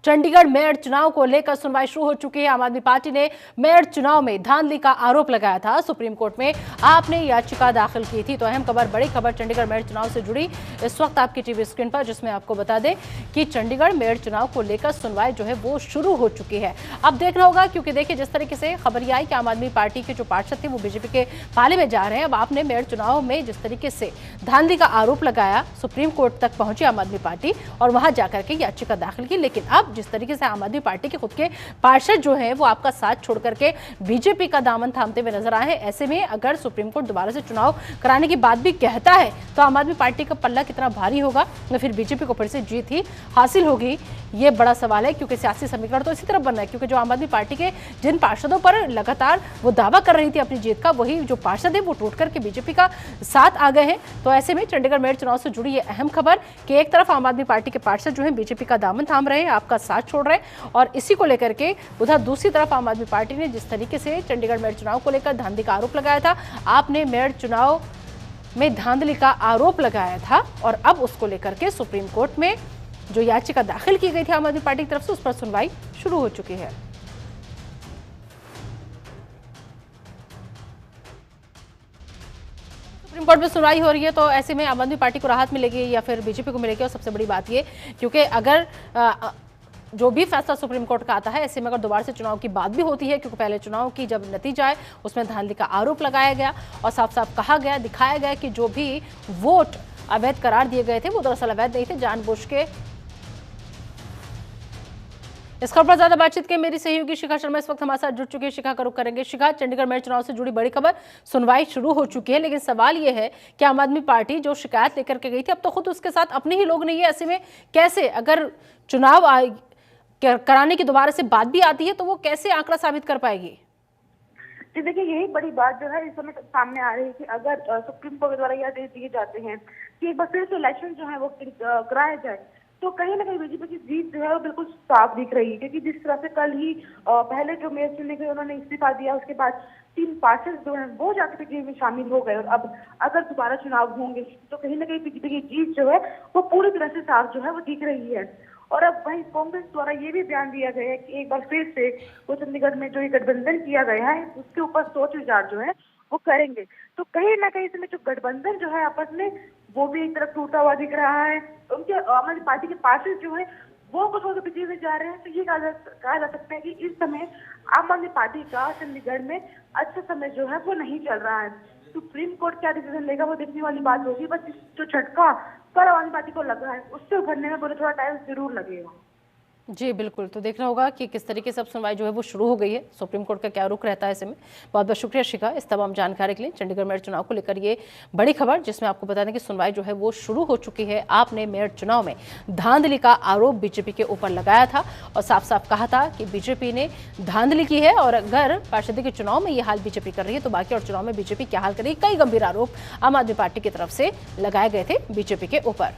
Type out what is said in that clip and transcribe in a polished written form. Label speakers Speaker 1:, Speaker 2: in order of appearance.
Speaker 1: Chandigarh mayor चुनाव को लेकर सुनवाई शुरू हो चुकी है। आम आदमी पार्टी ने मेयर चुनाव में धांधली का आरोप लगाया था। सुप्रीम कोर्ट में आपने याचिका दाखिल की थी। तो अहम खबर, बड़ी खबर चंडीगढ़ मेयर चुनाव से जुड़ी इस वक्त आपकी टीवी स्क्रीन पर, जिसमें आपको बता दें कि चंडीगढ़ मेयर चुनाव को लेकर सुनवाई जो है वो शुरू हो चुकी है। अब देखना होगा, क्योंकि देखिए जिस तरीके से खबर यह आई कि आम आदमी पार्टी के जो पार्षद थे वो बीजेपी के पाले में जा रहे हैं। अब आपने मेयर चुनाव में जिस तरीके से धांधली का आरोप लगाया, सुप्रीम कोर्ट तक पहुंची आम आदमी पार्टी और वहां जाकर के याचिका दाखिल की। लेकिन अब जिस तरीके से आम आदमी पार्टी के खुद के पार्षद जो है वो आपका साथ छोड़ करके बीजेपी का दामन थामते हुए नजर आए हैं। ऐसे में अगर सुप्रीम कोर्ट दोबारा से चुनाव कराने की बात भी कहता है तो आम आदमी पार्टी का पल्ला कितना भारी होगा या फिर बीजेपी को फिर से जीत ही हासिल होगी, ये बड़ा सवाल है। क्योंकि सियासी समीकरण तो इसी तरफ बन रहा है, क्योंकि जो आम आदमी पार्टी के जिन पार्षदों पर लगातार वो दावा कर रही थी अपनी जीत का, वही जो पार्षद है वो टूट करके बीजेपी का साथ आ गए हैं। तो ऐसे में चंडीगढ़ मेयर चुनाव से जुड़ी ये अहम खबर कि एक तरफ आम आदमी पार्टी के पार्षद जो है बीजेपी का दामन थाम रहे हैं, आपका साथ छोड़ रहे हैं, और इसी को लेकर के उधर दूसरी तरफ आम आदमी पार्टी ने जिस तरीके से चंडीगढ़ मेयर चुनाव को लेकर धांधली का आरोप लगाया था, आपने मेयर चुनाव में धांधली का आरोप लगाया था और अब उसको लेकर के सुप्रीम कोर्ट में जो याचिका दाखिल की गई थी आम आदमी पार्टी की तरफ से, उस पर सुनवाई शुरू हो चुकी है। सुप्रीम कोर्ट में सुनवाई हो रही है, तो ऐसे में आम आदमी पार्टी को राहत मिलेगी या फिर बीजेपी को मिलेगी, और सबसे बड़ी बात ये, क्योंकि अगर जो भी फैसला सुप्रीम कोर्ट का आता है, ऐसे में अगर दोबारा से चुनाव की बात भी होती है, क्योंकि पहले चुनाव की जब नतीजा है उसमें धांधली का आरोप लगाया गया और साफ साफ कहा गया, दिखाया गया कि जो भी वोट अवैध करार दिए गए थे वो दरअसल अवैध नहीं थे, जानबूझ के। इस खबर पर ज्यादा बातचीत के मेरी सहयोगी शिखा शर्मा इस वक्त हमारे साथ जुड़ चुकी है। शिखा का रुख करेंगे। शिखा, चंडीगढ़ मेयर चुनाव से जुड़ी बड़ी खबर, सुनवाई शुरू हो चुकी है, लेकिन सवाल यह है कि आम आदमी पार्टी जो शिकायत लेकर के गई थी, अब तो खुद उसके साथ अपने ही लोग नहीं है। ऐसे में कैसे, अगर चुनाव कराने की दोबारा से बात भी आती है, तो वो कैसे आंकड़ा साबित कर पाएगी?
Speaker 2: जी देखिए, यही बड़ी बात जो है इस समय सामने आ रही है कि अगर सुप्रीम कोर्ट द्वारा यह आदेश दिए जाते हैं कि एक बार फिर से इलेक्शन जो है वो कराया जाए, तो कहीं ना कहीं बीजेपी की जीत जो है वो बिल्कुल साफ दिख रही है। क्योंकि जिस तरह से कल ही पहले जो मेयर चुने गए उन्होंने इस्तीफा दिया, उसके बाद 3 पार्षद जो है वो जाकर के में शामिल हो गए, और अब अगर दोबारा चुनाव होंगे तो कहीं ना कहीं बीजेपी की जीत जो है वो पूरी तरह से साफ जो है वो दिख रही है। और अब वहीं कांग्रेस द्वारा ये भी बयान दिया गया है कि एक बार फिर से वो चंडीगढ़ में जो ये गठबंधन किया गया है उसके ऊपर सोच विचार जो है वो करेंगे। तो कहीं ना कहीं इसमें जो गठबंधन जो है आपस में वो भी एक तरफ टूटा हुआ दिख रहा है। उनके आम आदमी पार्टी के पार्षद जो है वो कुछ और पीछे जा रहे हैं। तो ये कहा जा सकता है कि इस समय आम आदमी पार्टी का चंडीगढ़ में अच्छा समय जो है वो नहीं चल रहा है। सुप्रीम कोर्ट क्या डिसीजन लेगा वो देखने वाली बात होगी। बस जो झटका कल आम आदमी पार्टी को लगा है उससे उभरने में थोड़ा टाइम जरूर लगेगा।
Speaker 1: जी बिल्कुल, तो देखना होगा कि किस तरीके से अब सुनवाई जो है वो शुरू हो गई है, सुप्रीम कोर्ट का क्या रुख रहता है। ऐसे में बहुत बहुत शुक्रिया शिखा इस तमाम जानकारी के लिए। चंडीगढ़ मेयर चुनाव को लेकर ये बड़ी खबर, जिसमें आपको बता दें कि सुनवाई जो है वो शुरू हो चुकी है। आपने मेयर चुनाव में धांधली का आरोप बीजेपी के ऊपर लगाया था और साफ साफ कहा था कि बीजेपी ने धांधली की है, और अगर पार्षदी के चुनाव में ये हाल बीजेपी कर रही है तो बाकी और चुनाव में बीजेपी क्या हाल करेगी। कई गंभीर आरोप आम आदमी पार्टी की तरफ से लगाए गए थे बीजेपी के ऊपर।